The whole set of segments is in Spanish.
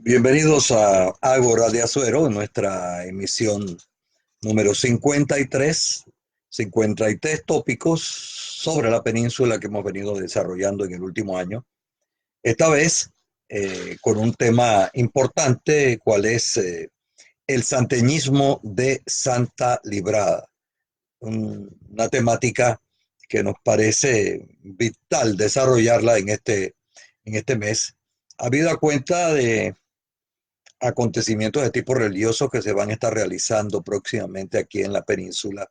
Bienvenidos a Ágora de Azuero, nuestra emisión número 53 tópicos sobre la península que hemos venido desarrollando en el último año. Esta vez con un tema importante, cual es el santeñismo de Santa Librada, una temática que nos parece vital desarrollarla en este mes, habida cuenta de acontecimientos de tipo religioso que se van a estar realizando próximamente aquí en la península.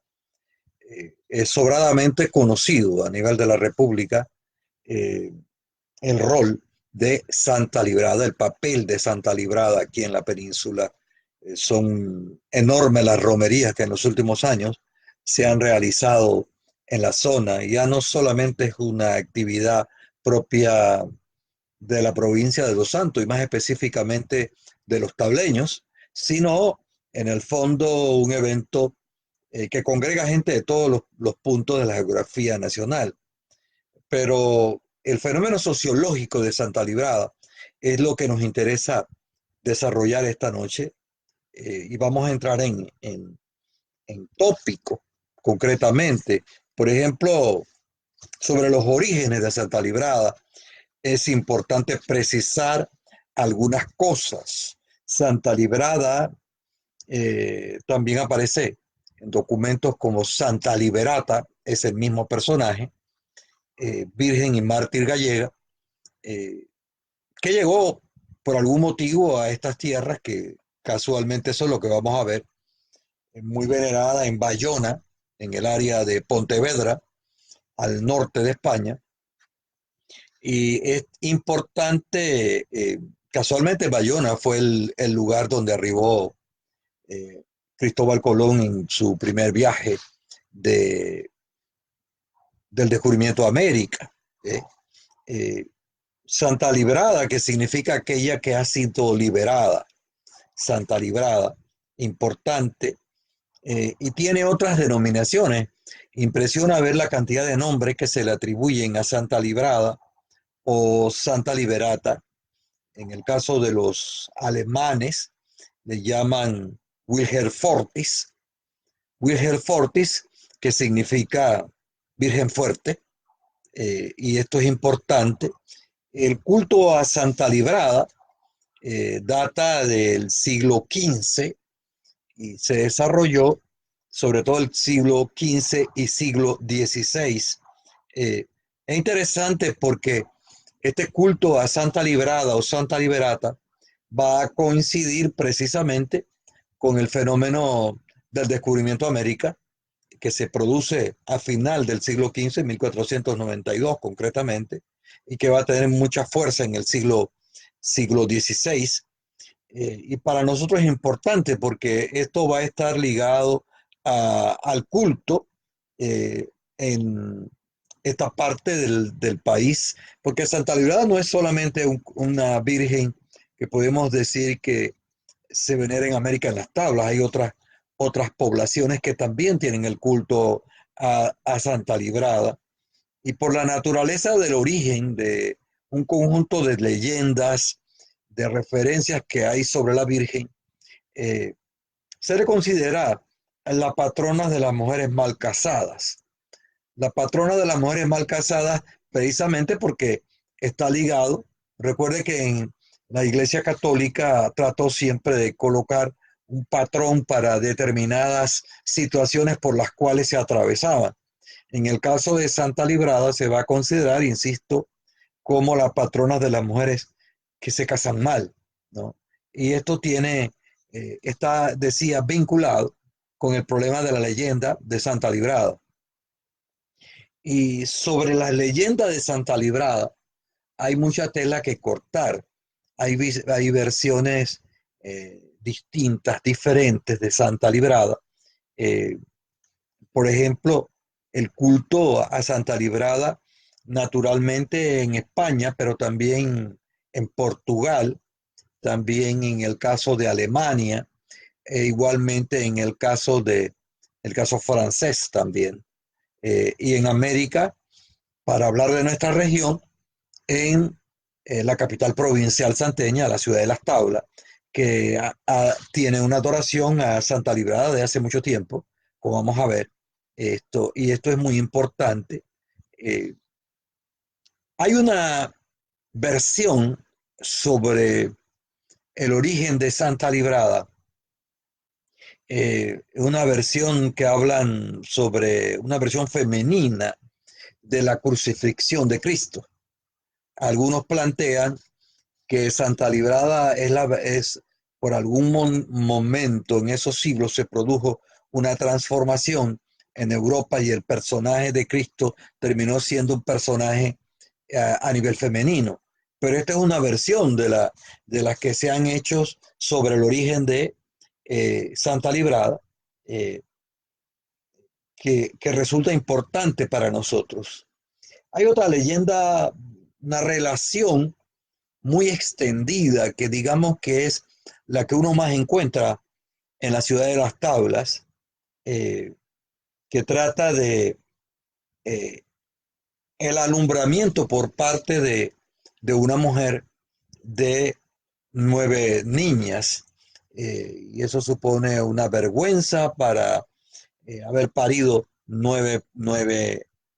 Es sobradamente conocido a nivel de la República eh, el rol de Santa Librada, el papel de Santa Librada aquí en la península. Son enormes las romerías que en los últimos años se han realizado en la zona. Ya no solamente es una actividad propia de la provincia de Los Santos y más específicamente de los tableños, sino en el fondo un evento que congrega gente de todos los puntos de la geografía nacional. Pero el fenómeno sociológico de Santa Librada es lo que nos interesa desarrollar esta noche y vamos a entrar en tópico concretamente. Por ejemplo, sobre los orígenes de Santa Librada, es importante precisar algunas cosas. Santa Librada también aparece en documentos como Santa Liberata, es el mismo personaje, virgen y mártir gallega, eh, que llegó por algún motivo a estas tierras que casualmente eso es lo que vamos a ver, muy venerada en Bayona, en el área de Pontevedra, al norte de España. Y es importante, casualmente Bayona fue el lugar donde arribó eh, Cristóbal Colón en su primer viaje de, del descubrimiento de América. Eh, eh, Santa Librada, que significa aquella que ha sido liberada, Santa Librada, importante, y tiene otras denominaciones. Impresiona ver la cantidad de nombres que se le atribuyen a Santa Librada o Santa Liberata. En el caso de los alemanes, le llaman Wilhelfortis, Wilhelfortis, que significa Virgen Fuerte, y esto es importante. El culto a Santa Librada data del siglo XV y se desarrolló sobre todo el siglo XV y siglo XVI. Es interesante porque este culto a Santa Librada o Santa Liberata va a coincidir precisamente con el fenómeno del descubrimiento de América, que se produce a final del siglo XV, 1492 concretamente, y que va a tener mucha fuerza en el siglo XVI. Y para nosotros es importante porque esto va a estar ligado al culto en esta parte del país, porque Santa Librada no es solamente una virgen que podemos decir que se venera en América en las tablas, hay otras poblaciones que también tienen el culto a Santa Librada, y por la naturaleza del origen de un conjunto de leyendas, de referencias que hay sobre la Virgen, eh, se le considera la patrona de las mujeres mal casadas. La patrona de las mujeres mal casadas precisamente porque está ligado, recuerde que en la Iglesia Católica trató siempre de colocar un patrón para determinadas situaciones por las cuales se atravesaban. En el caso de Santa Librada se va a considerar, insisto, como la patrona de las mujeres que se casan mal, ¿no? Y esto está, decía, vinculado con el problema de la leyenda de Santa Librada. Y sobre la leyenda de Santa Librada hay mucha tela que cortar. Hay versiones distintas, diferentes de Santa Librada. Eh, por ejemplo, el culto a Santa Librada, naturalmente en España, pero también en Portugal, también en el caso de Alemania, e igualmente en el caso francés también. Y en América, para hablar de nuestra región, en la capital provincial santeña, la ciudad de Las Tablas, que tiene una adoración a Santa Librada de hace mucho tiempo, como vamos a ver. Y esto es muy importante. Eh, Hay una versión sobre el origen de Santa Librada, una versión que hablan sobre una versión femenina de la crucifixión de Cristo. Algunos plantean que Santa Librada es por algún momento en esos siglos se produjo una transformación en Europa y el personaje de Cristo terminó siendo un personaje a nivel femenino. Pero esta es una versión de las que se han hecho sobre el origen de Santa Librada, eh, que resulta importante para nosotros. Hay otra leyenda, una relación muy extendida, que digamos que es la que uno más encuentra en la ciudad de Las Tablas, eh, que trata de eh, el alumbramiento por parte de una mujer de 9 niñas. Y eso supone una vergüenza para haber parido nueve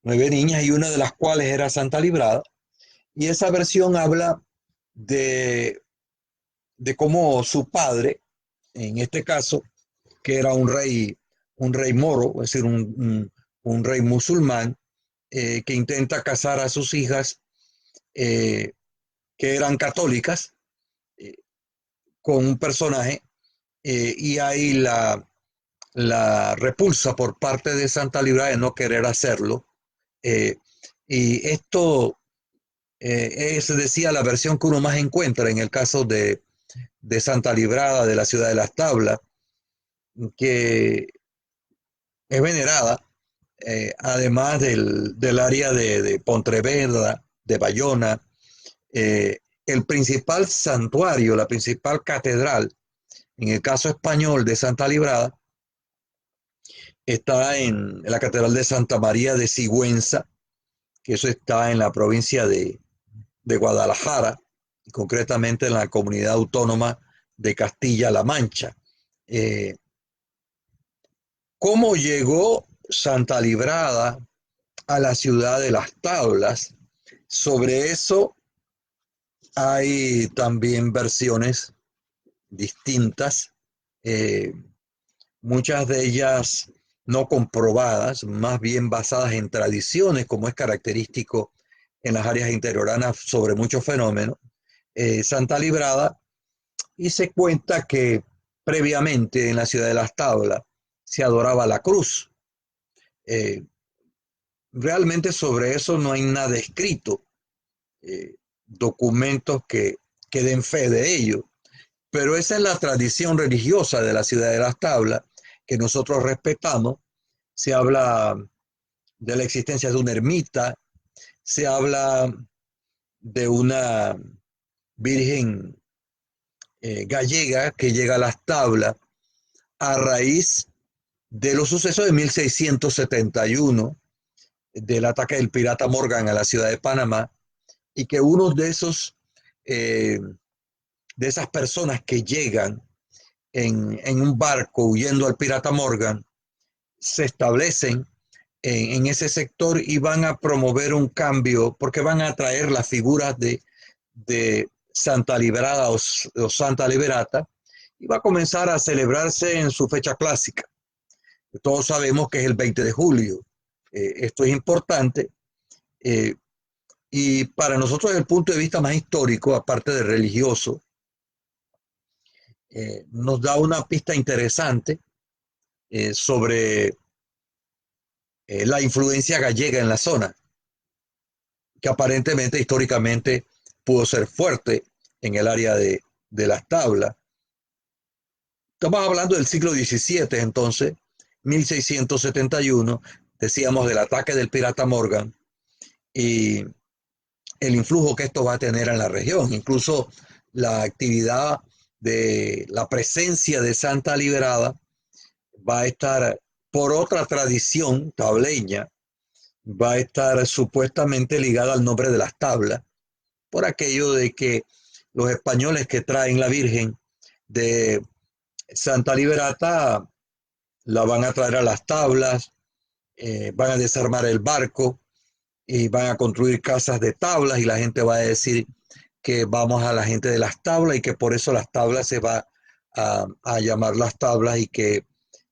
niñas, y una de las cuales era Santa Librada. Y esa versión habla de, de cómo su padre, en este caso, que era un rey moro, es decir, un rey musulmán, que intenta casar a sus hijas, eh, que eran católicas, eh, con un personaje, y hay la repulsa por parte de Santa Librada de no querer hacerlo. Eh, y esto es, decía, la versión que uno más encuentra en el caso de Santa Librada, de la ciudad de Las Tablas, que es venerada, además del área de Pontevedra, de Bayona. El principal santuario, la principal catedral, en el caso español de Santa Librada, está en la Catedral de Santa María de Sigüenza, que eso está en la provincia de Guadalajara, concretamente en la comunidad autónoma de Castilla-La Mancha. Eh, ¿Cómo llegó Santa Librada a la ciudad de Las Tablas? Sobre eso hay también versiones distintas, eh, muchas de ellas no comprobadas, más bien basadas en tradiciones, como es característico en las áreas interioranas sobre muchos fenómenos. Santa Librada, y se cuenta que previamente en la ciudad de Las Tablas se adoraba la cruz. Eh, Realmente sobre eso no hay nada escrito, documentos que den fe de ello, pero esa es la tradición religiosa de la ciudad de Las Tablas, que nosotros respetamos. Se habla de la existencia de una ermita, se habla de una virgen gallega que llega a Las Tablas a raíz de los sucesos de 1671, del ataque del pirata Morgan a la ciudad de Panamá, y que uno eh, de esas personas que llegan en un barco huyendo al pirata Morgan, se establecen en ese sector y van a promover un cambio porque van a traer las figuras de Santa Liberada o Santa Liberata, y va a comenzar a celebrarse en su fecha clásica. Todos sabemos que es el 20 de julio. Esto es importante, y para nosotros desde el punto de vista más histórico, aparte de religioso, nos da una pista interesante sobre la influencia gallega en la zona, que aparentemente históricamente pudo ser fuerte en el área de Las Tablas. Estamos hablando del siglo XVII, entonces, 1671, decíamos del ataque del pirata Morgan y el influjo que esto va a tener en la región. Incluso la actividad de la presencia de Santa Liberada va a estar, por otra tradición tableña, va a estar supuestamente ligada al nombre de Las Tablas, por aquello de que los españoles que traen la Virgen de Santa Liberata la van a traer a las tablas, van a desarmar el barco y van a construir casas de tablas y la gente va a decir que vamos a la gente de las tablas y que por eso las tablas se va a llamar las tablas y que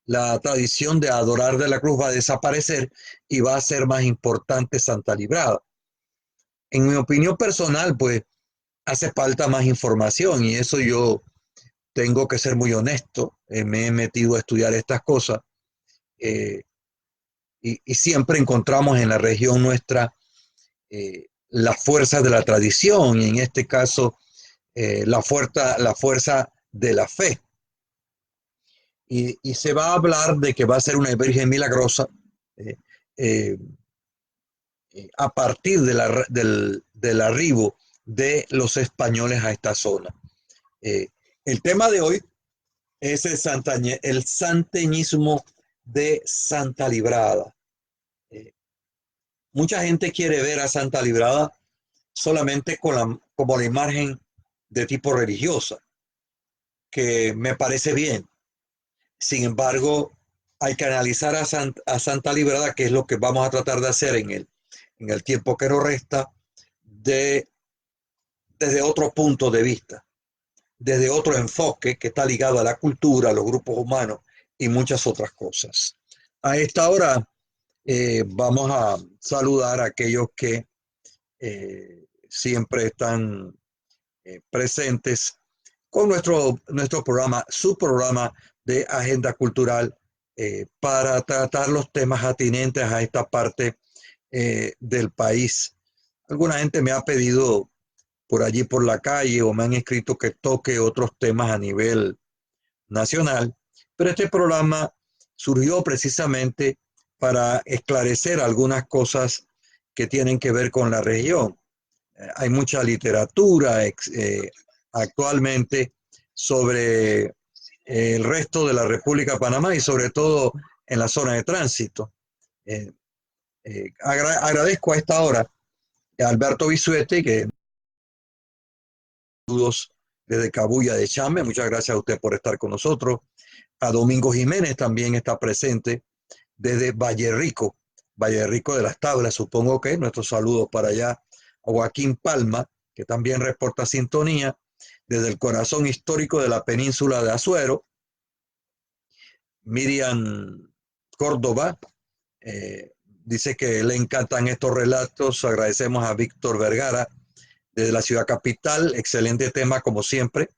la tradición de adorar de la cruz va a desaparecer y va a ser más importante Santa Librada. En mi opinión personal, pues hace falta más información y eso yo tengo que ser muy honesto. Me he metido a estudiar estas cosas eh, y siempre encontramos en la región nuestra las fuerzas de la tradición y en este caso la fuerza de la fe. Y se va a hablar de que va a ser una Virgen milagrosa eh, eh, a partir del arribo de los españoles a esta zona. El tema de hoy es el santeñismo de Santa Librada. Mucha gente quiere ver a Santa Librada solamente como la imagen de tipo religiosa, que me parece bien. Sin embargo, hay que analizar a Santa Librada, que es lo que vamos a tratar de hacer en el tiempo que nos resta, desde otro punto de vista, desde otro enfoque que está ligado a la cultura, a los grupos humanos y muchas otras cosas. A esta hora vamos a saludar a aquellos que siempre están presentes con nuestro programa, su programa de agenda cultural para tratar los temas atinentes a esta parte del país. Alguna gente me ha pedido por allí por la calle o me han escrito que toque otros temas a nivel nacional, pero este programa surgió precisamente para esclarecer algunas cosas que tienen que ver con la región. Hay mucha literatura actualmente sobre el resto de la República de Panamá y sobre todo en la zona de tránsito. Agradezco a esta hora a Alberto Bisuete, que saludos desde Cabuya de Chame. Muchas gracias a usted por estar con nosotros. A Domingo Jiménez también está presente desde Valle Rico de las Tablas, supongo que nuestros saludos para allá. A Joaquín Palma, que también reporta sintonía desde el corazón histórico de la península de Azuero. Miriam Córdoba dice que le encantan estos relatos. Agradecemos a Víctor Vergara desde la ciudad capital. Excelente tema como siempre.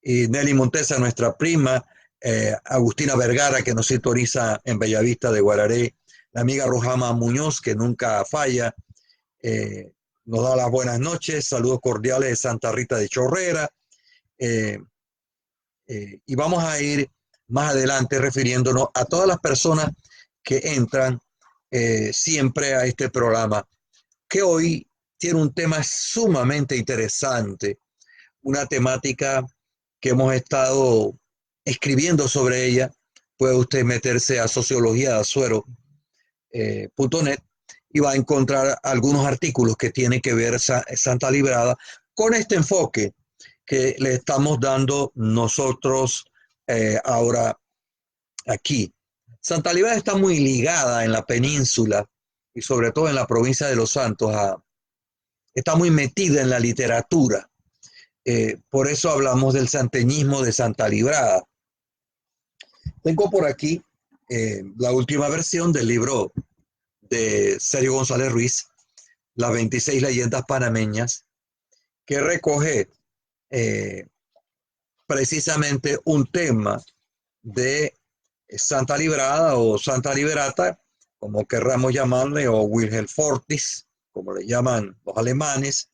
Y Nelly Montesa, nuestra prima, Agustina Vergara, que nos sintoniza en Bellavista de Guararé, la amiga Rojama Muñoz, que nunca falla, nos da las buenas noches, saludos cordiales de Santa Rita de Chorrera, y vamos a ir más adelante refiriéndonos a todas las personas que entran siempre a este programa, que hoy tiene un tema sumamente interesante, una temática que hemos estado escribiendo sobre ella. Puede usted meterse a sociología de Azuero.net y va a encontrar algunos artículos que tienen que ver Santa Librada con este enfoque que le estamos dando nosotros ahora aquí. Santa Librada está muy ligada en la península y sobre todo en la provincia de Los Santos, está muy metida en la literatura. Por eso hablamos del santeñismo de Santa Librada. Tengo por aquí la última versión del libro de Sergio González Ruiz, Las 26 leyendas panameñas, que recoge precisamente un tema de Santa Librada o Santa Liberata, como querramos llamarle, o Wilhelfortis, como le llaman los alemanes,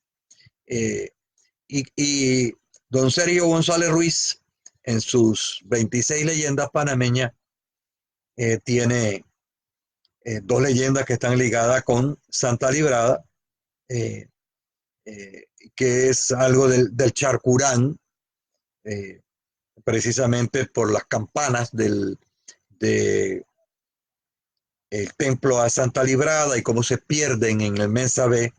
y don Sergio González Ruiz, en sus 26 leyendas panameñas, tiene dos leyendas que están ligadas con Santa Librada, eh, que es algo del Charcurán, precisamente por las campanas de el templo a Santa Librada y cómo se pierden en el Mensa B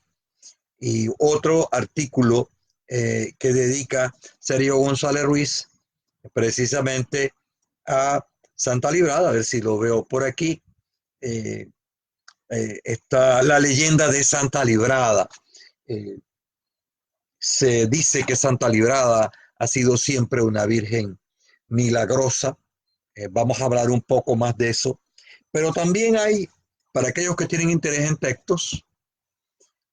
y otro artículo que dedica Sergio González Ruiz precisamente a Santa Librada, a ver si lo veo por aquí. Eh, Está la leyenda de Santa Librada. Eh, Se dice que Santa Librada ha sido siempre una virgen milagrosa. Vamos a hablar un poco más de eso. Pero también hay, para aquellos que tienen interés en textos,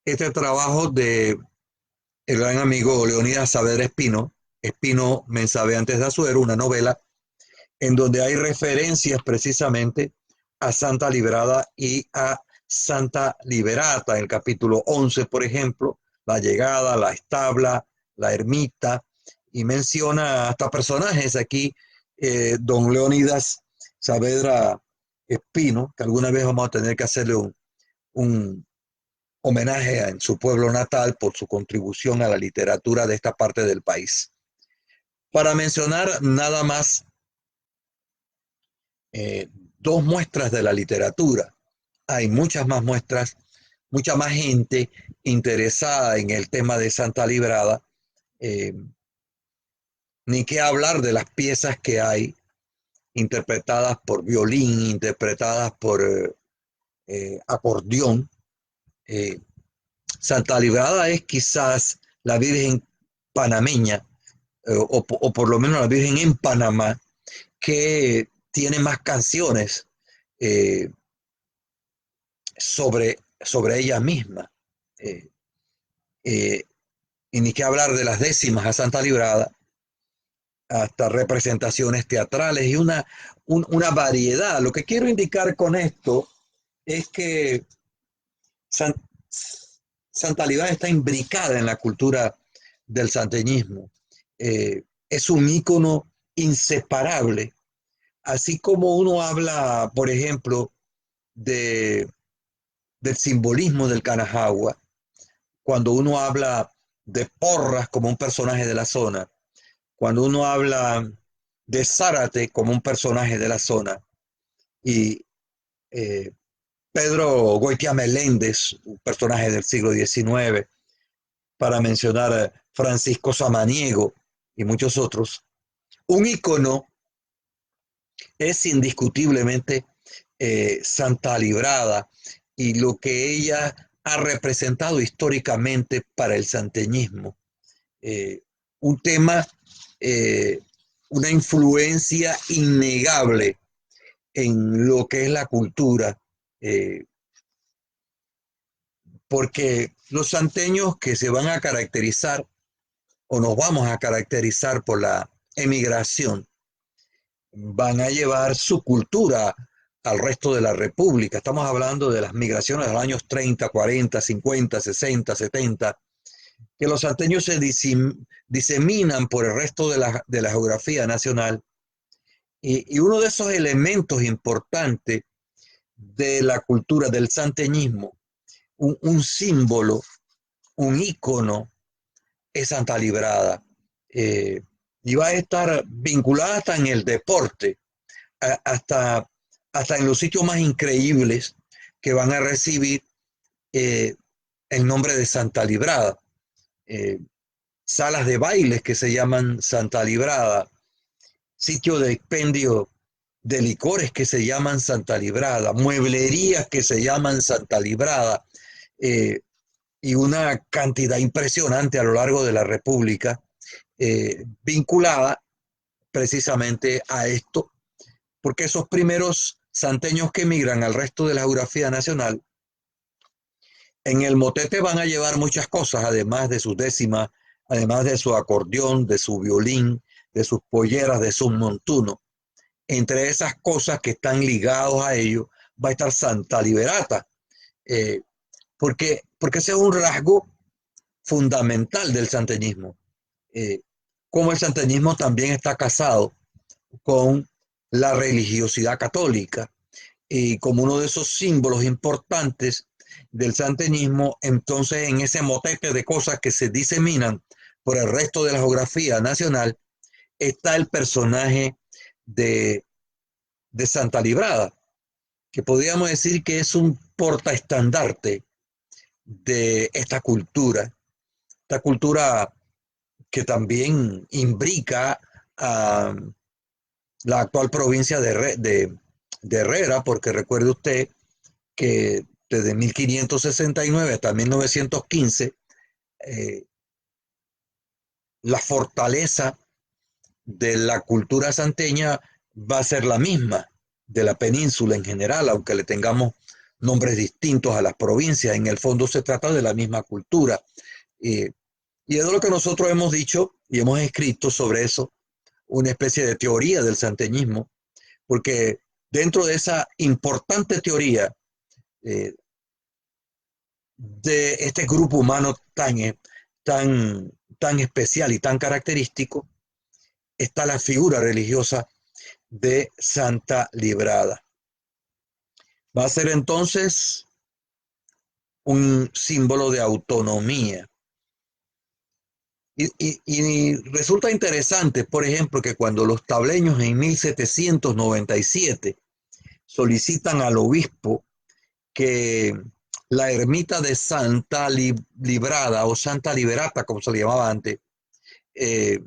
este trabajo de el gran amigo Leonidas Saavedra Espino, Espino Mensabeantes de Azuero, una novela en donde hay referencias precisamente a Santa Librada y a Santa Liberata. En el capítulo 11, por ejemplo, la llegada, la establa, la ermita, y menciona hasta personajes aquí, don Leonidas Saavedra Espino, que alguna vez vamos a tener que hacerle un homenaje en su pueblo natal por su contribución a la literatura de esta parte del país. Para mencionar nada más eh, dos muestras de la literatura. Hay muchas más muestras, mucha más gente interesada en el tema de Santa Librada, eh, ni qué hablar de las piezas que hay interpretadas por violín, interpretadas por acordeón. Eh, Santa Librada es quizás la Virgen panameña, o por lo menos la Virgen en Panamá, que tiene más canciones eh, sobre ella misma. Eh, eh, y ni qué hablar de las décimas a Santa Librada, hasta representaciones teatrales y una variedad. Lo que quiero indicar con esto es que San, Santa Librada está imbricada en la cultura del santeñismo. Es un ícono inseparable. Así como uno habla, por ejemplo, de, del simbolismo del Canajagua, cuando uno habla de Porras como un personaje de la zona, cuando uno habla de Zárate como un personaje de la zona, y eh, Pedro Goitia Meléndez, un personaje del siglo XIX, para mencionar a Francisco Samaniego y muchos otros, un ícono es indiscutiblemente Santa Librada y lo que ella ha representado históricamente para el santeñismo. Eh, un tema, eh, una influencia innegable en lo que es la cultura, eh, porque los santeños que se van a caracterizar o nos vamos a caracterizar por la emigración, van a llevar su cultura al resto de la República. Estamos hablando de las migraciones de los años 30, 40, 50, 60, 70, que los salteños se diseminan por el resto de la geografía nacional. Y uno de esos elementos importantes de la cultura del santeñismo, un símbolo, un ícono, es Santa Librada. Eh, y va a estar vinculada hasta en el deporte, hasta, hasta en los sitios más increíbles que van a recibir eh, el nombre de Santa Librada. Eh, Salas de bailes que se llaman Santa Librada, sitios de expendio de licores que se llaman Santa Librada, mueblerías que se llaman Santa Librada, eh, y una cantidad impresionante a lo largo de la República vinculada precisamente a esto, porque esos primeros santeños que emigran al resto de la geografía nacional, en el motete van a llevar muchas cosas, además de sus décimas, además de su acordeón, de su violín, de sus polleras, de su montuno. Entre esas cosas que están ligados a ello va a estar Santa Liberata, eh, porque ese es un rasgo fundamental del santeñismo. Eh, como el santeñismo también está casado con la religiosidad católica y como uno de esos símbolos importantes del santeñismo, entonces en ese motete de cosas que se diseminan por el resto de la geografía nacional está el personaje de Santa Librada, que podríamos decir que es un portaestandarte de esta cultura que también imbrica a la actual provincia de Herrera, porque recuerde usted que desde 1569 hasta 1915, eh, la fortaleza de la cultura santeña va a ser la misma de la península en general, aunque le tengamos nombres distintos a las provincias. En el fondo se trata de la misma cultura. Eh, y es lo que nosotros hemos dicho y hemos escrito sobre eso, una especie de teoría del santeñismo, porque dentro de esa importante teoría eh, de este grupo humano tan especial y tan característico, está la figura religiosa de Santa Librada. Va a ser entonces un símbolo de autonomía. Y resulta interesante, por ejemplo, que cuando los tableños en 1797 solicitan al obispo que la ermita de Santa Librada o Santa Liberata, como se le llamaba antes, eh,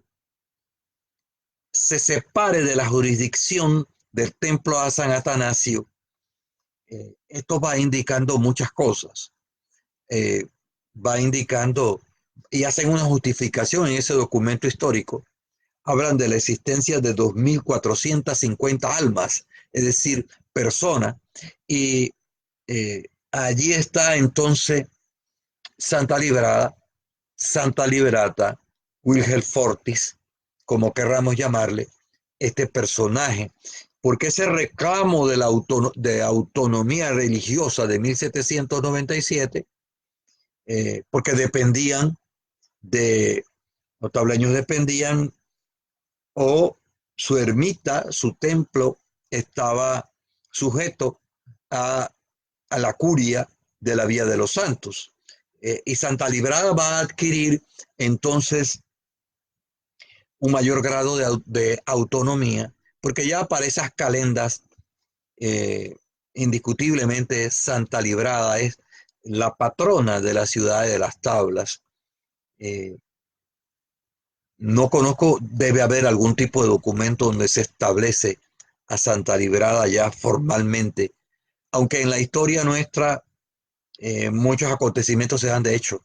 se separe de la jurisdicción del templo a San Atanasio, esto va indicando muchas cosas. Eh, Va indicando y hacen una justificación en ese documento histórico. Hablan de la existencia de 2.450 almas, es decir, personas, y allí está entonces Santa Librada, Santa Liberata, Wilhelfortis, como querramos llamarle, este personaje, porque ese reclamo de autonomía religiosa de 1797, porque dependían los tableños dependían, o su ermita, su templo, estaba sujeto a, a la curia de la Vía de los Santos. Y Santa Librada va a adquirir entonces un mayor grado de autonomía, porque ya para esas calendas, eh, indiscutiblemente Santa Librada es la patrona de la ciudad de Las Tablas. Eh, no conozco, debe haber algún tipo de documento donde se establece a Santa Librada ya formalmente, aunque en la historia nuestra muchos acontecimientos se dan de hecho,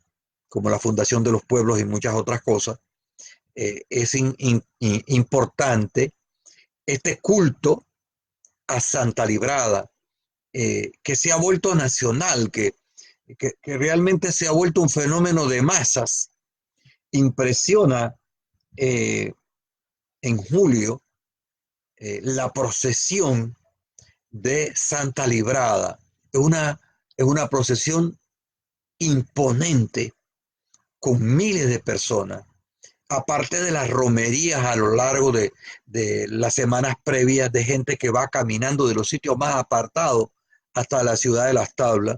como la fundación de los pueblos y muchas otras cosas. Es importante este culto a Santa Librada, que se ha vuelto nacional, que realmente se ha vuelto un fenómeno de masas. Impresiona eh, en julio la procesión de Santa Librada. Es una procesión imponente con miles de personas, aparte de las romerías a lo largo de las semanas previas de gente que va caminando de los sitios más apartados hasta la ciudad de Las Tablas,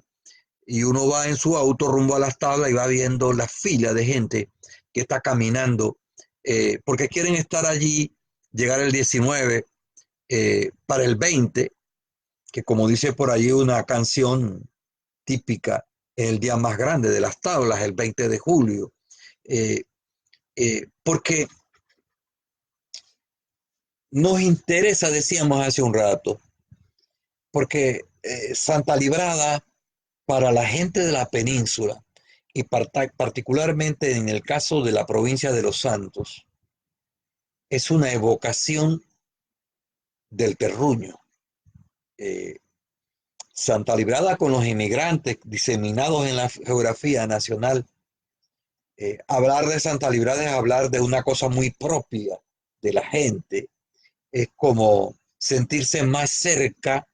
y uno va en su auto rumbo a Las Tablas y va viendo la fila de gente que está caminando, porque quieren estar allí, llegar el 19, para el 20, que como dice por allí una canción típica, es el día más grande de Las Tablas, el 20 de julio. Eh, Porque nos interesa, decíamos hace un rato, porque Santa Librada, para la gente de la península, y particularmente en el caso de la provincia de Los Santos, es una evocación del terruño. Eh, Santa Librada con los inmigrantes diseminados en la geografía nacional, hablar de Santa Librada es hablar de una cosa muy propia de la gente, es como sentirse más cerca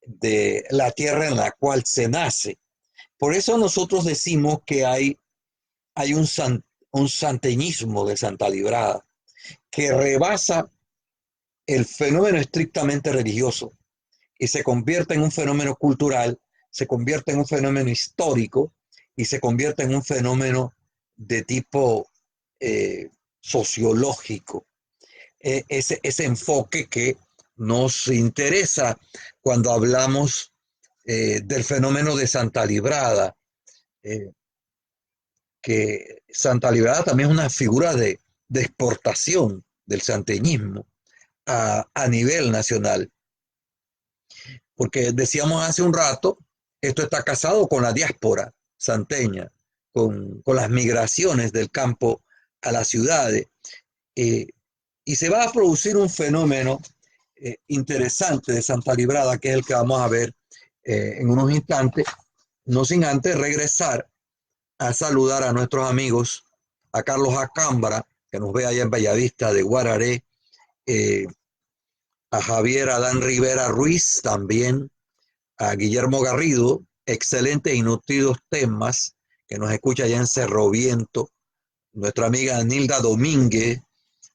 de la tierra en la cual se nace. Por eso nosotros decimos que hay un santeñismo de Santa Librada que rebasa el fenómeno estrictamente religioso y se convierte en un fenómeno cultural, se convierte en un fenómeno histórico y se convierte en un fenómeno de tipo sociológico. Ese enfoque que nos interesa cuando hablamos del fenómeno de Santa Librada, eh, que Santa Librada también es una figura de exportación del santeñismo a nivel nacional, porque decíamos hace un rato, esto está casado con la diáspora santeña, con las migraciones del campo a las ciudades, eh, y se va a producir un fenómeno interesante de Santa Librada, que es el que vamos a ver en unos instantes, no sin antes regresar a saludar a nuestros amigos, a Carlos Acámbara, que nos ve allá en Bellavista de Guararé, eh, a Javier Adán Rivera Ruiz también, a Guillermo Garrido, excelentes y nutridos temas, que nos escucha allá en Cerro Viento, nuestra amiga Nilda Domínguez,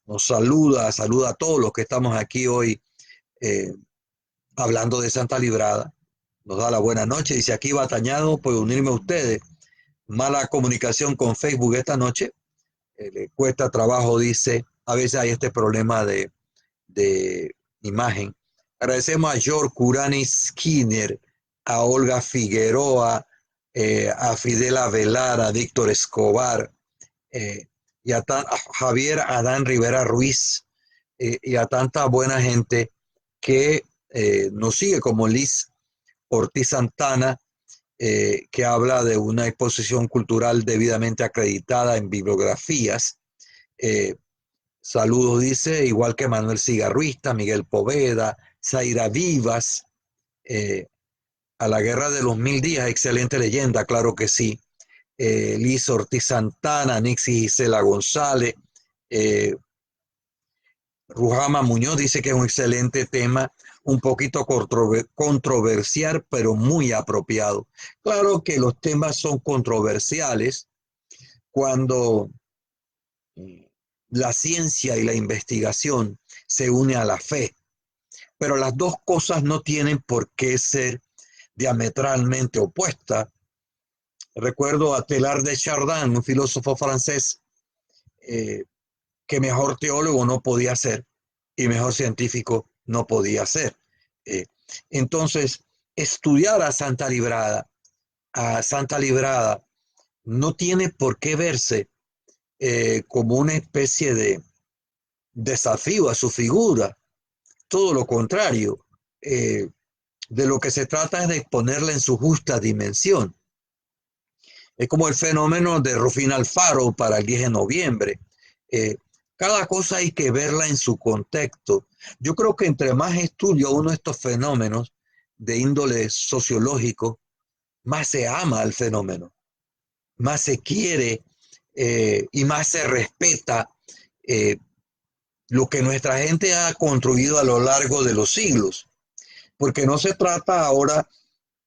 nos saluda a todos los que estamos aquí hoy eh, hablando de Santa Librada, nos da la buena noche, dice aquí Batañado, puedo unirme a ustedes, mala comunicación con Facebook esta noche, le cuesta trabajo, dice, a veces hay este problema de imagen. Agradecemos a George Curani Skinner, a Olga Figueroa, a Fidel Avelar, a Víctor Escobar, eh, y a Javier Adán Rivera Ruiz, y a tanta buena gente que nos sigue, como Liz Ortiz Santana, que habla de una exposición cultural debidamente acreditada en bibliografías. Eh, Saludos, dice, igual que Manuel Cigarruista, Miguel Poveda, Zaira Vivas, eh, a la Guerra de los Mil Días, excelente leyenda, claro que sí. Liz Ortiz Santana, Nixie Gisela González, eh, Rujama Muñoz dice que es un excelente tema, un poquito controversial, pero muy apropiado. Claro que los temas son controversiales cuando la ciencia y la investigación se une a la fe, pero las dos cosas no tienen por qué ser diametralmente opuestas. Recuerdo a Teilhard de Chardin, un filósofo francés, eh, que mejor teólogo no podía ser y mejor científico no podía ser. Eh, entonces, estudiar a Santa Librada no tiene por qué verse como una especie de desafío a su figura, todo lo contrario. De lo que se trata es de exponerla en su justa dimensión. Es como el fenómeno de Rufina Alfaro para el 10 de noviembre. Eh, Cada cosa hay que verla en su contexto. Yo creo que entre más estudio uno de estos fenómenos de índole sociológico, más se ama al fenómeno, más se quiere y más se respeta eh, lo que nuestra gente ha construido a lo largo de los siglos. Porque no se trata ahora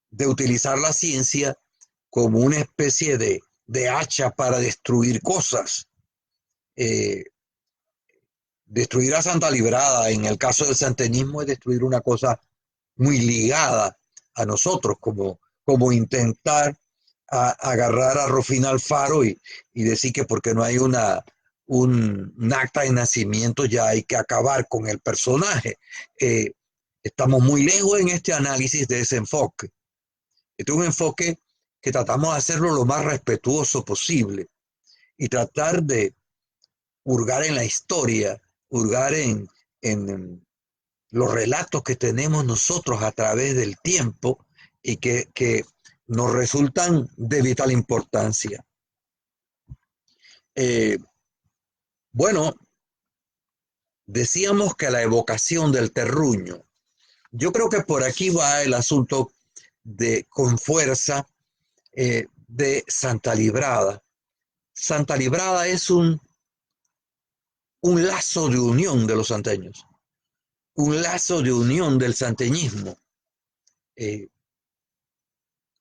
de utilizar la ciencia como una especie de hacha para destruir cosas. Eh, Destruir a Santa Librada, en el caso del santenismo, es destruir una cosa muy ligada a nosotros, como intentar agarrar a Rufina Alfaro y decir que porque no hay un acta de nacimiento ya hay que acabar con el personaje. Estamos muy lejos en este análisis de ese enfoque. Este es un enfoque que tratamos de hacerlo lo más respetuoso posible y tratar de hurgar en la historia, hurgar en los relatos que tenemos nosotros a través del tiempo y que nos resultan de vital importancia. Eh, bueno, decíamos que la evocación del terruño, yo creo que por aquí va el asunto con fuerza de Santa Librada. Santa Librada es un lazo de unión de los santeños, un lazo de unión del santeñismo. Eh,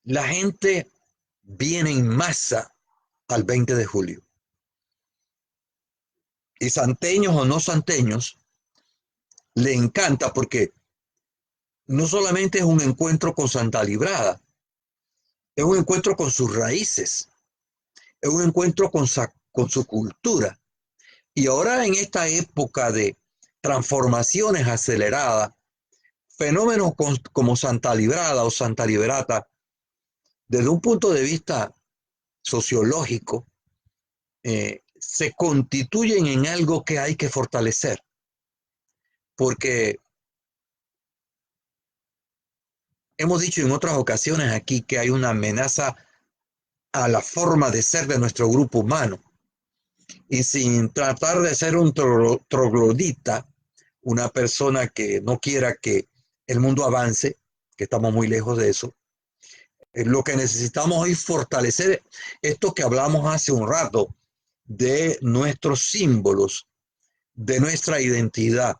la gente viene en masa al 20 de julio. Y santeños o no santeños, le encanta porque no solamente es un encuentro con Santa Librada, es un encuentro con sus raíces, es un encuentro con su cultura. Y ahora en esta época de transformaciones aceleradas, fenómenos como Santa Librada o Santa Liberata, desde un punto de vista sociológico, se constituyen en algo que hay que fortalecer, porque hemos dicho en otras ocasiones aquí que hay una amenaza a la forma de ser de nuestro grupo humano, y sin tratar de ser un troglodita, una persona que no quiera que el mundo avance, que estamos muy lejos de eso. Lo que necesitamos es fortalecer esto que hablamos hace un rato, de nuestros símbolos, de nuestra identidad.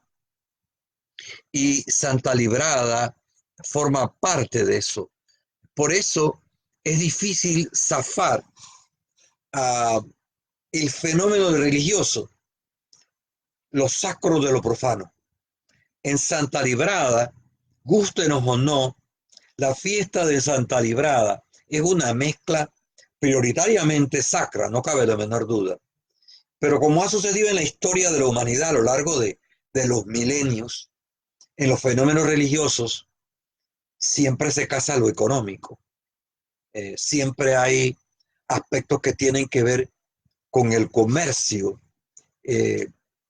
Y Santa Librada forma parte de eso. Por eso es difícil zafar a el fenómeno religioso, lo sacro de lo profano. En Santa Librada, gústenos o no, la fiesta de Santa Librada es una mezcla prioritariamente sacra, no cabe la menor duda. Pero como ha sucedido en la historia de la humanidad a lo largo de los milenios, en los fenómenos religiosos, siempre se casa lo económico. Siempre hay aspectos que tienen que ver con el comercio. Eh,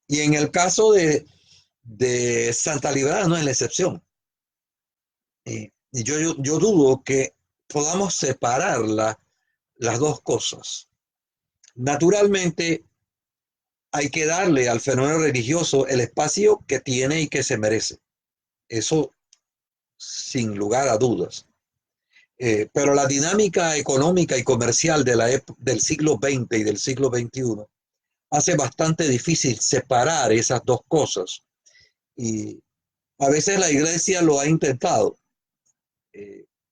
y en el caso de Santa Librada no es la excepción. Y yo dudo que podamos separar las dos cosas. Naturalmente, hay que darle al fenómeno religioso el espacio que tiene y que se merece. Eso sin lugar a dudas. Pero la dinámica económica y comercial del siglo XX y del siglo XXI hace bastante difícil separar esas dos cosas. Y a veces la iglesia lo ha intentado,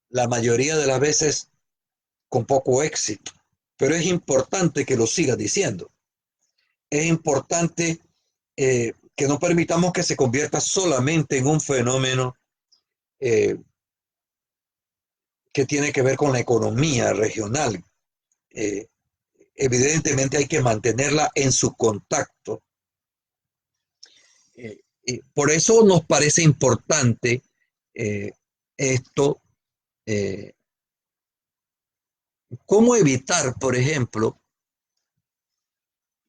la mayoría de las veces con poco éxito, pero es importante que lo siga diciendo. Es importante que no permitamos que se convierta solamente en un fenómeno eh, que tiene que ver con la economía regional. Eh, Evidentemente hay que mantenerla en su contacto. Por eso nos parece importante eh, esto. eh, ¿Cómo evitar, por ejemplo,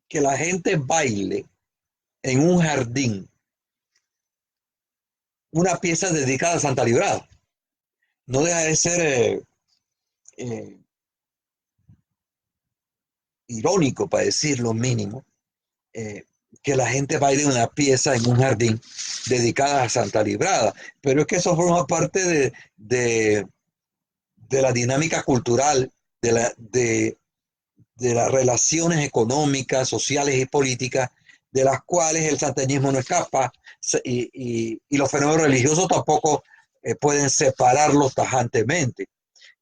que la gente baile en un jardín una pieza dedicada a Santa Librada? No deja de ser eh, irónico, para decir lo mínimo, eh, que la gente baile una pieza en un jardín dedicada a Santa Librada, pero es que eso forma parte de la dinámica cultural, de las relaciones económicas, sociales y políticas, de las cuales el santeñismo no escapa, y los fenómenos religiosos tampoco pueden separarlos tajantemente.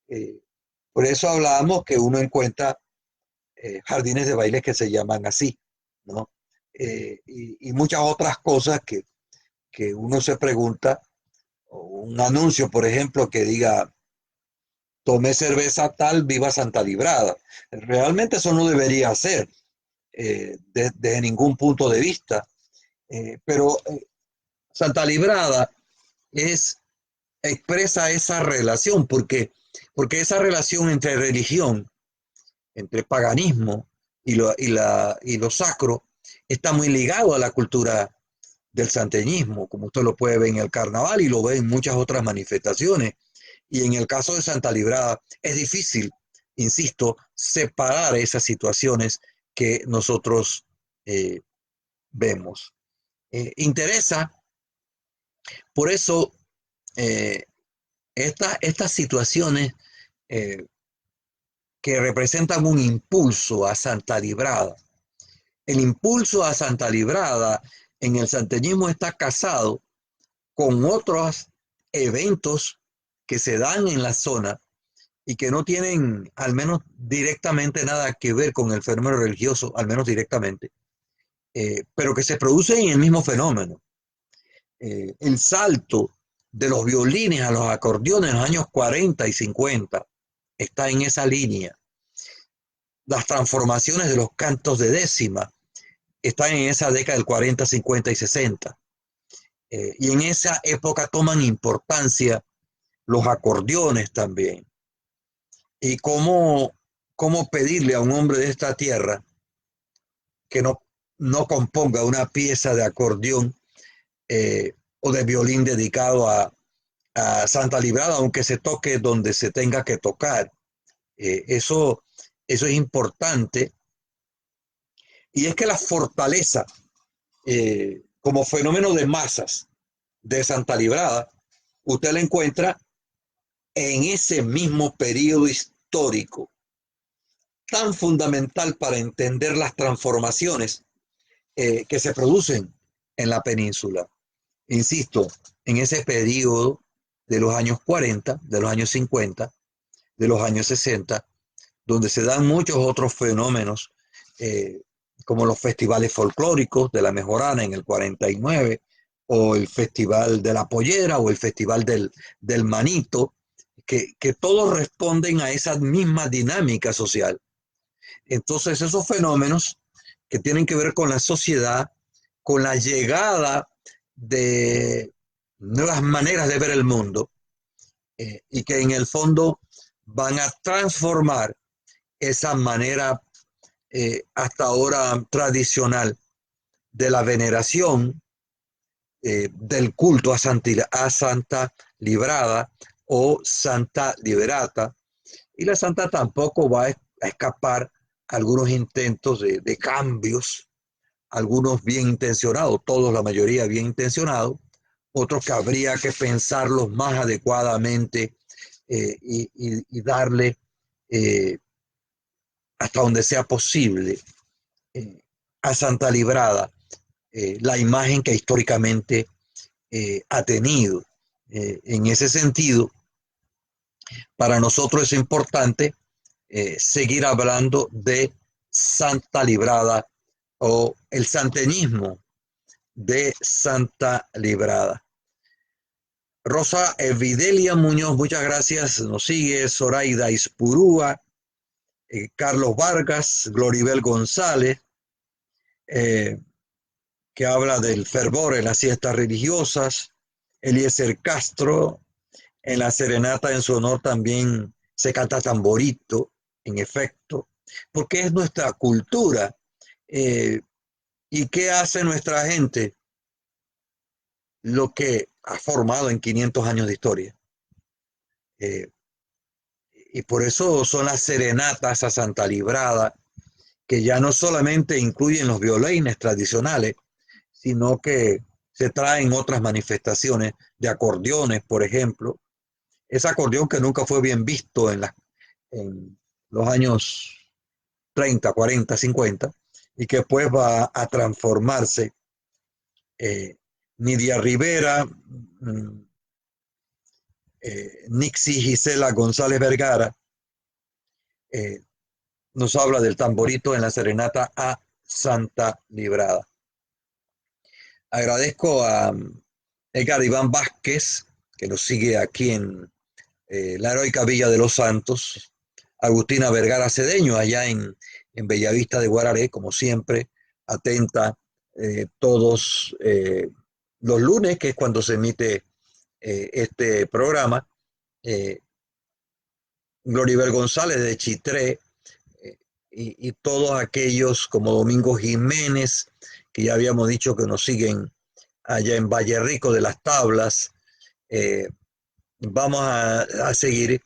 Eh, por eso hablábamos que uno encuentra jardines de baile que se llaman así, ¿no? Y muchas otras cosas que uno se pregunta, un anuncio, por ejemplo, que diga, tomé cerveza tal, viva Santa Librada. Realmente eso no debería ser desde ningún punto de vista, pero Santa Librada es, expresa esa relación, porque esa relación entre religión, entre paganismo y lo sacro, está muy ligado a la cultura del santeñismo, como usted lo puede ver en el carnaval y lo ve en muchas otras manifestaciones. Y en el caso de Santa Librada es difícil, insisto, separar esas situaciones que nosotros eh, vemos. Interesa, por eso, eh, estas situaciones eh, que representan un impulso a Santa Librada. El impulso a Santa Librada en el santeñismo está casado con otros eventos que se dan en la zona y que no tienen, al menos directamente, nada que ver con el fenómeno religioso, al menos directamente, pero que se producen en el mismo fenómeno. El salto de los violines a los acordeones en los años 40 y 50 está en esa línea. Las transformaciones de los cantos de décima están en esa década del 40, 50 y 60. Y en esa época toman importancia los acordeones también. Y cómo cómo pedirle a un hombre de esta tierra que no componga una pieza de acordeón o de violín dedicado a Santa Librada, aunque se toque donde se tenga que tocar. Eso es importante. Y es que la fortaleza como fenómeno de masas de Santa Librada, usted la encuentra en ese mismo periodo histórico tan fundamental para entender las transformaciones que se producen en la península. Insisto, en ese periodo de los años 40, de los años 50, de los años 60, donde se dan muchos otros fenómenos, como los festivales folclóricos de la Mejorana en el 49, o el Festival de la Pollera, o el Festival del Manito, que todos responden a esa misma dinámica social. Entonces, esos fenómenos que tienen que ver con la sociedad, con la llegada de nuevas maneras de ver el mundo, y que en el fondo van a transformar esa manera hasta ahora tradicional de la veneración, del culto a Santa Librada o Santa Liberata. Y la Santa tampoco va a escapar algunos intentos de cambios, algunos bien intencionados, todos, la mayoría bien intencionados, otros que habría que pensarlos más adecuadamente, y darle hasta donde sea posible a Santa Librada la imagen que históricamente ha tenido. En ese sentido, para nosotros es importante seguir hablando de Santa Librada o el santenismo de Santa Librada. Rosa Evidelia Muñoz, muchas gracias. Nos sigue Zoraida Ispurúa, Carlos Vargas, Gloribel González, que habla del fervor en las fiestas religiosas. Eliezer Castro, en la serenata en su honor también se canta tamborito, en efecto, porque es nuestra cultura. ¿Y qué hace nuestra gente? Lo que ha formado en 500 años de historia. Y por eso son las serenatas a Santa Librada, que ya no solamente incluyen los violines tradicionales, sino que se traen otras manifestaciones de acordeones, por ejemplo. Ese acordeón que nunca fue bien visto en los años 30, 40, 50, y que después va a transformarse. Nidia Rivera, Nixie Gisela González Vergara, nos habla del tamborito en la serenata a Santa Librada. Agradezco a Edgar Iván Vázquez, que nos sigue aquí en la heroica Villa de los Santos, Agustina Vergara Cedeño, allá en Bellavista de Guararé, como siempre, atenta todos los lunes, que es cuando se emite este programa. Gloribel González de Chitré, y todos aquellos como Domingo Jiménez, que ya habíamos dicho que nos siguen allá en Valle Rico de las Tablas. Vamos a seguir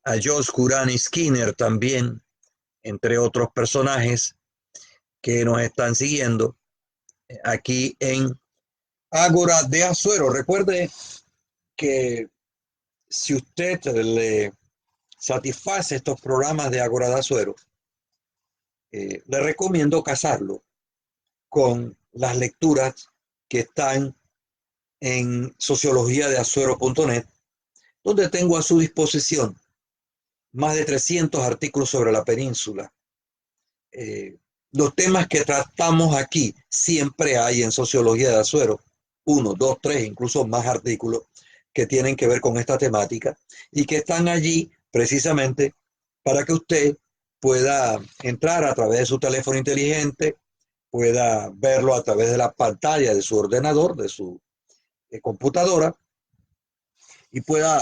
a George Curani Skinner también, entre otros personajes que nos están siguiendo aquí en Ágora de Azuero. Recuerde que si usted le satisface estos programas de Ágora de Azuero, le recomiendo casarlo con las lecturas que están en sociologiadeazuero.net, donde tengo a su disposición más de 300 artículos sobre la península. Los temas que tratamos aquí siempre hay en Sociología de Azuero, 1, 2, 3, incluso más artículos que tienen que ver con esta temática y que están allí precisamente para que usted pueda entrar a través de su teléfono inteligente, pueda verlo a través de la pantalla de su ordenador, de su computadora, y pueda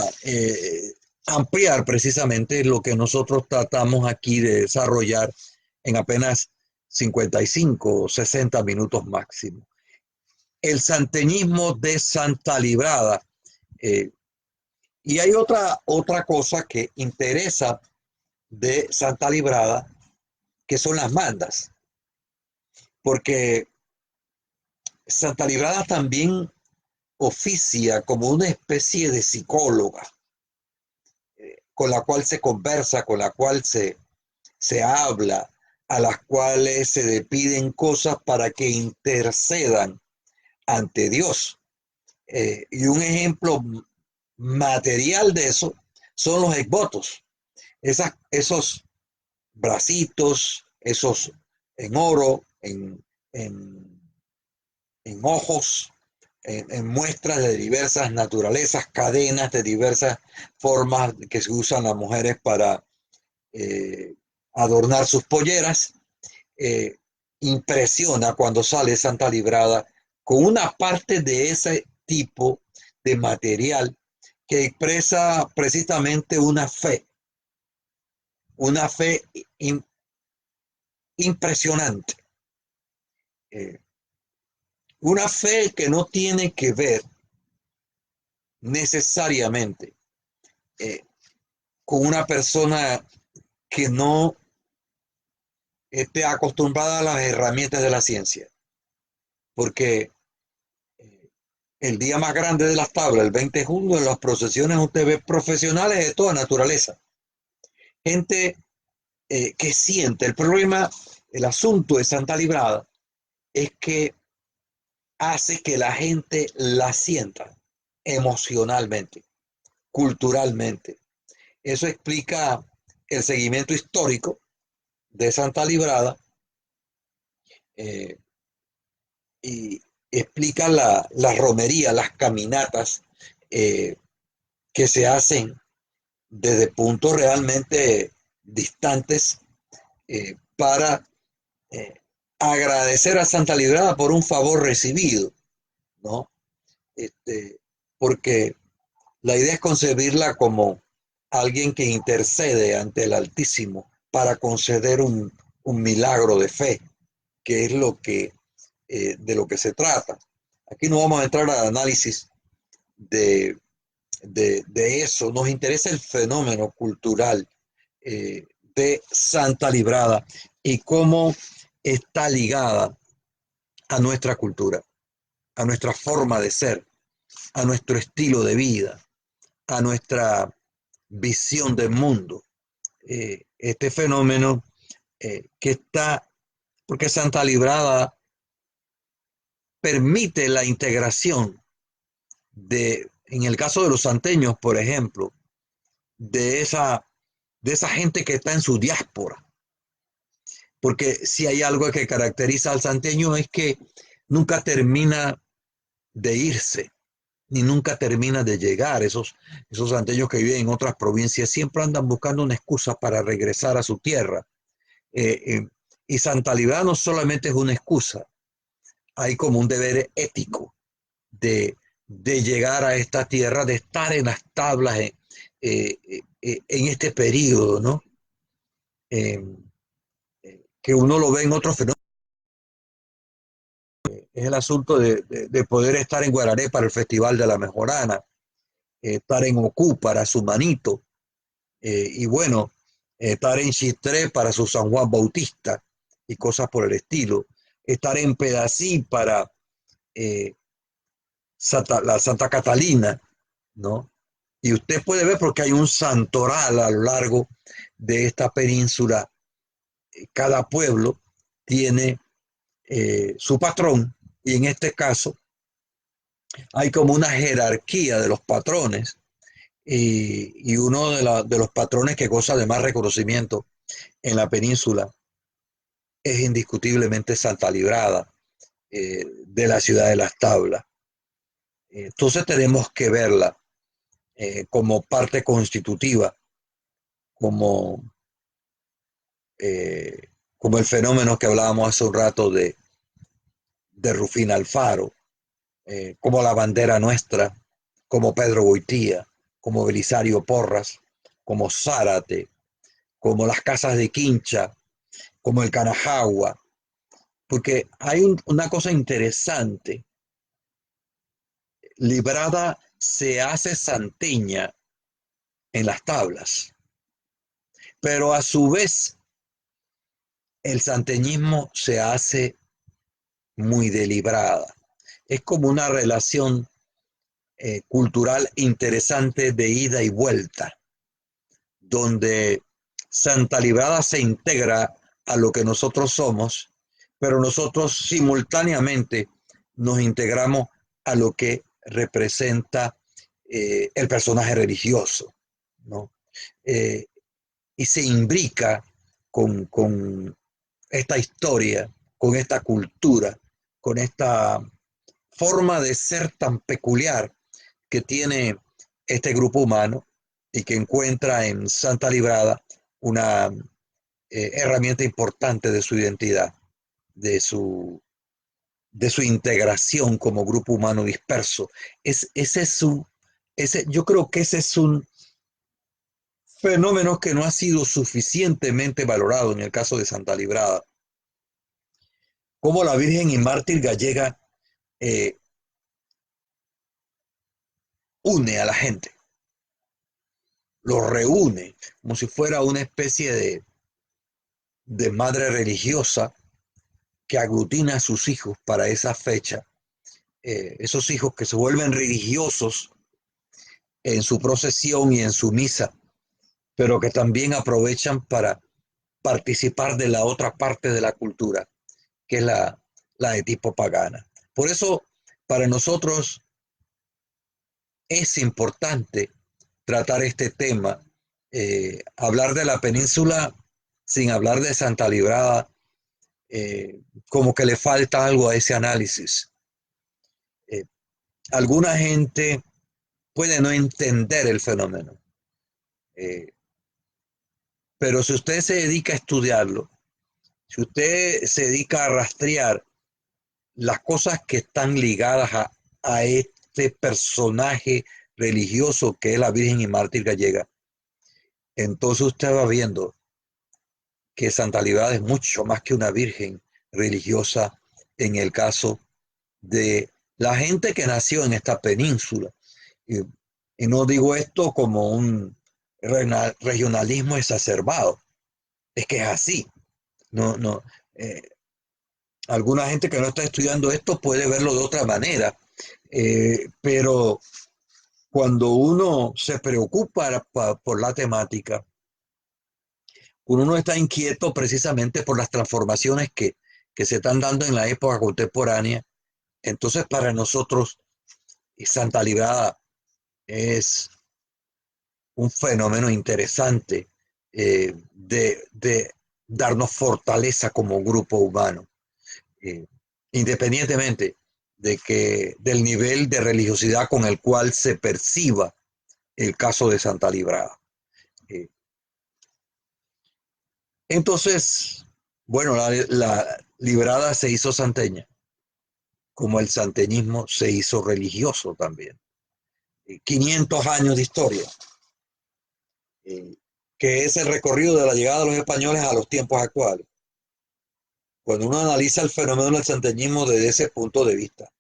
ampliar precisamente lo que nosotros tratamos aquí de desarrollar en apenas 55 o 60 minutos máximo. El santeñismo de Santa Librada. Eh, y hay otra cosa que interesa de Santa Librada, que son las mandas, porque Santa Librada también oficia como una especie de psicóloga, con la cual se conversa, con la cual se habla, a las cuales se le piden cosas para que intercedan ante Dios. Y un ejemplo material de eso son los exvotos, esos bracitos, esos en oro, en, en ojos, en muestras de diversas naturalezas, cadenas de diversas formas que se usan las mujeres para eh, adornar sus polleras. eh, Impresiona cuando sale Santa Librada con una parte de ese tipo de material que expresa precisamente una fe impresionante, eh, una fe que no tiene que ver necesariamente eh, con una persona que no esté acostumbrada a las herramientas de la ciencia, porque el día más grande de las tablas, el 20 de junio, en las procesiones usted ve profesionales de toda naturaleza, gente que siente. El problema, el asunto de Santa Librada es que hace que la gente la sienta emocionalmente, culturalmente. Eso explica el seguimiento histórico de Santa Librada, eh, y explica la romería, las caminatas eh, que se hacen desde puntos realmente distantes para eh, agradecer a Santa Librada por un favor recibido, ¿no? Porque la idea es concebirla como alguien que intercede ante el Altísimo para conceder un milagro de fe, que es de lo que se trata. Aquí no vamos a entrar al análisis de, de eso, nos interesa el fenómeno cultural de Santa Librada y cómo está ligada a nuestra cultura, a nuestra forma de ser, a nuestro estilo de vida, a nuestra visión del mundo. Este fenómeno que está, porque Santa Librada permite la integración en el caso de los santeños, por ejemplo, de de esa gente que está en su diáspora. Porque si hay algo que caracteriza al santeño es que nunca termina de irse, ni nunca termina de llegar. Esos santeños que viven en otras provincias siempre andan buscando una excusa para regresar a su tierra. Eh, eh, y Santa Librada no solamente es una excusa, hay como un deber ético de llegar a esta tierra, de estar en las tablas en este periodo, ¿no? Eh, que uno lo ve en otros fenómenos. Es el asunto de poder estar en Guararé para el Festival de la Mejorana, estar en Ocú para su manito, y bueno, estar en Chitré para su San Juan Bautista y cosas por el estilo, estar en Pedací para eh, la Santa Catalina, ¿no? Y usted puede ver porque hay un santoral a lo largo de esta península. Cada pueblo tiene su patrón y en este caso hay como una jerarquía de los patrones y uno de los patrones que goza de más reconocimiento en la península es indiscutiblemente Santa Librada, de la ciudad de Las Tablas. Entonces tenemos que verla como parte constitutiva, como, eh, como el fenómeno que hablábamos hace un rato de Rufina Alfaro, como la bandera nuestra, como Pedro Boitía, como Belisario Porras, como Zárate, como las casas de Quincha, como el Canajagua, porque hay una cosa interesante. Librada se hace santeña en las tablas, pero a su vez el santeñismo se hace muy deliberada. Es como una relación cultural interesante de ida y vuelta, donde Santa Librada se integra a lo que nosotros somos, pero nosotros simultáneamente nos integramos a lo que representa el personaje religioso, ¿no? Eh, y se imbrica con esta historia, con esta cultura, con esta forma de ser tan peculiar que tiene este grupo humano y que encuentra en Santa Librada una herramienta importante de su identidad, de su, de su integración como grupo humano disperso. Ese es yo creo que ese es un fenómeno que no ha sido suficientemente valorado en el caso de Santa Librada. Cómo la Virgen y Mártir Gallega eh, une a la gente, los reúne como si fuera una especie de madre religiosa que aglutina a sus hijos para esa fecha, esos hijos que se vuelven religiosos en su procesión y en su misa, pero que también aprovechan para participar de la otra parte de la cultura, que es la de tipo pagana. Por eso, para nosotros es importante tratar este tema, hablar de la península sin hablar de Santa Librada, como que le falta algo a ese análisis. Eh, Alguna gente puede no entender el fenómeno, eh, pero si usted se dedica a estudiarlo, si usted se dedica a rastrear las cosas que están ligadas a este personaje religioso que es la Virgen y Mártir Gallega, entonces usted va viendo que Santa Librada es mucho más que una virgen religiosa en el caso de la gente que nació en esta península. Y, y no digo esto como un regionalismo exacerbado, es que es así. No, no, eh, alguna gente que no está estudiando esto puede verlo de otra manera, pero cuando uno se preocupa por la temática, uno está inquieto precisamente por las transformaciones que se están dando en la época contemporánea. Entonces, para nosotros, Santa Librada es un fenómeno interesante de darnos fortaleza como grupo humano, eh, independientemente del nivel de religiosidad con el cual se perciba el caso de Santa Librada. Eh, entonces, bueno, la Librada se hizo santeña, como el santeñismo se hizo religioso también. 500 años de historia, eh, que es el recorrido de la llegada de los españoles a los tiempos actuales. Cuando uno analiza el fenómeno del santeñismo desde ese punto de vista,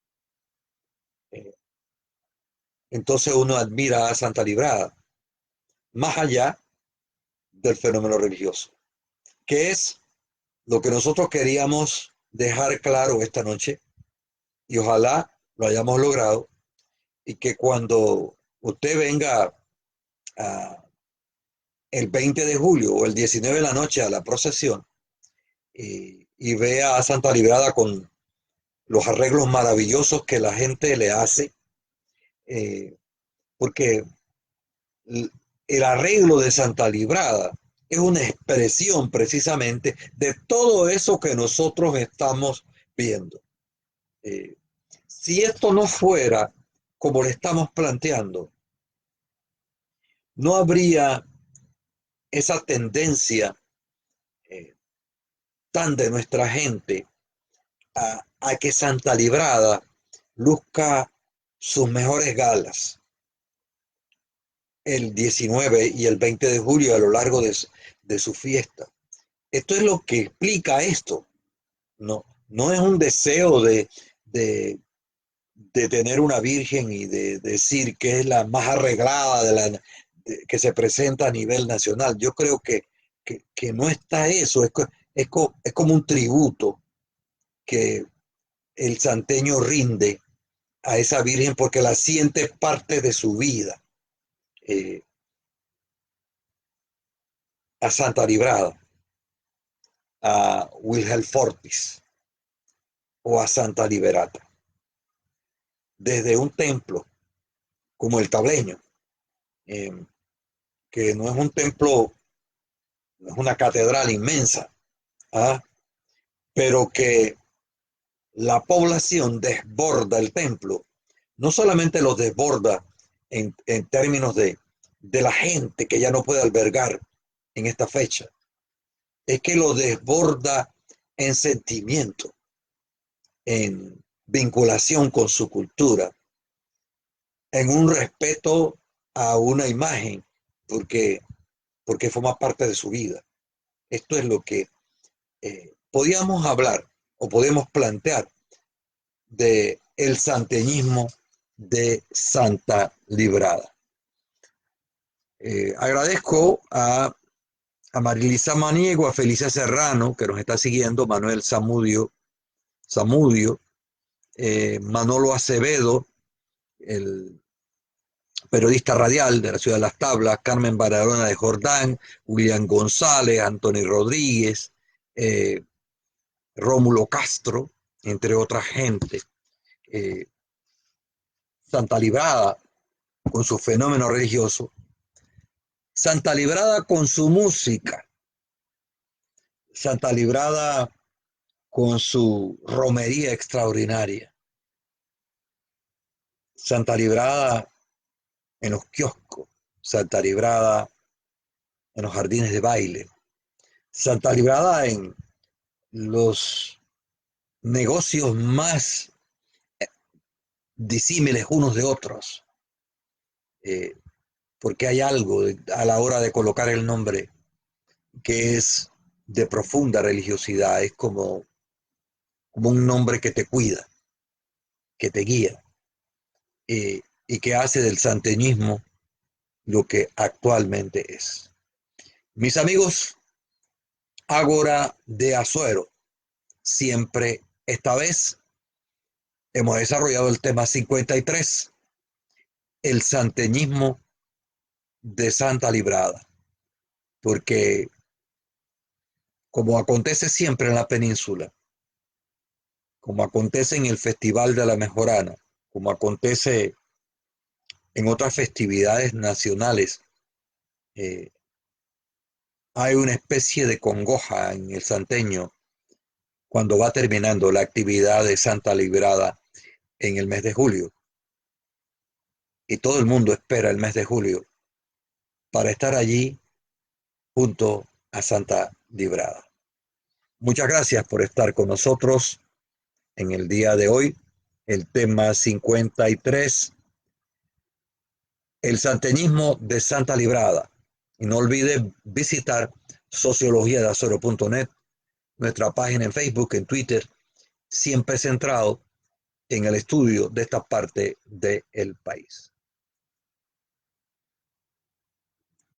eh, entonces uno admira a Santa Librada, más allá del fenómeno religioso, que es lo que nosotros queríamos dejar claro esta noche, y ojalá lo hayamos logrado, y que cuando usted venga a, el 20 de julio o el 19 de la noche a la procesión y vea a Santa Librada con los arreglos maravillosos que la gente le hace, eh, porque el arreglo de Santa Librada es una expresión precisamente de todo eso que nosotros estamos viendo. Eh, si esto no fuera como le estamos planteando, no habría esa tendencia tan de nuestra gente a que Santa Librada luzca sus mejores galas. el 19 y el 20 de julio a lo largo de su fiesta. Esto es lo que explica esto. No, no es un deseo de, de tener una virgen y de decir que es la más arreglada que se presenta a nivel nacional. Yo creo que no está eso, es como un tributo que el santeño rinde a esa virgen porque la siente parte de su vida. Eh, a Santa Librada, a Wilhelm Fortis o a Santa Liberata, desde un templo como el Tableño, eh, que no es un templo, no es una catedral inmensa, ¿ah? Pero que la población desborda el templo, no solamente lo desborda en términos de la gente que ya no puede albergar en esta fecha, es que lo desborda en sentimiento, en vinculación con su cultura, en un respeto a una imagen, porque, porque forma parte de su vida. Esto es lo que podíamos hablar o podemos plantear de el santeñismo de Santa Librada. Agradezco a Marilisa Maniego, a Felicia Serrano, que nos está siguiendo, Manuel Zamudio, Manolo Acevedo, el periodista radial de la Ciudad de Las Tablas, Carmen Barahona de Jordán, William González, Antonio Rodríguez, eh, Rómulo Castro, entre otras gente. Eh, Santa Librada con su fenómeno religioso, Santa Librada con su música, Santa Librada con su romería extraordinaria, Santa Librada en los kioscos, Santa Librada en los jardines de baile, Santa Librada en los negocios más disímiles unos de otros, eh, porque hay algo a la hora de colocar el nombre que es de profunda religiosidad, es como un nombre que te cuida, que te guía, y que hace del santeñismo lo que actualmente es. Mis amigos, Ágora de Azuero, siempre, esta vez, hemos desarrollado el tema 53, el santeñismo de Santa Librada, porque como acontece siempre en la península, como acontece en el Festival de la Mejorana, como acontece en otras festividades nacionales, eh, hay una especie de congoja en el santeño cuando va terminando la actividad de Santa Librada en el mes de julio. Y todo el mundo espera el mes de julio para estar allí junto a Santa Librada. Muchas gracias por estar con nosotros en el día de hoy. El tema 53, el santeñismo de Santa Librada. Y no olvide visitar sociologiadeazoro.net, nuestra página en Facebook, en Twitter, siempre centrado en el estudio de esta parte del país.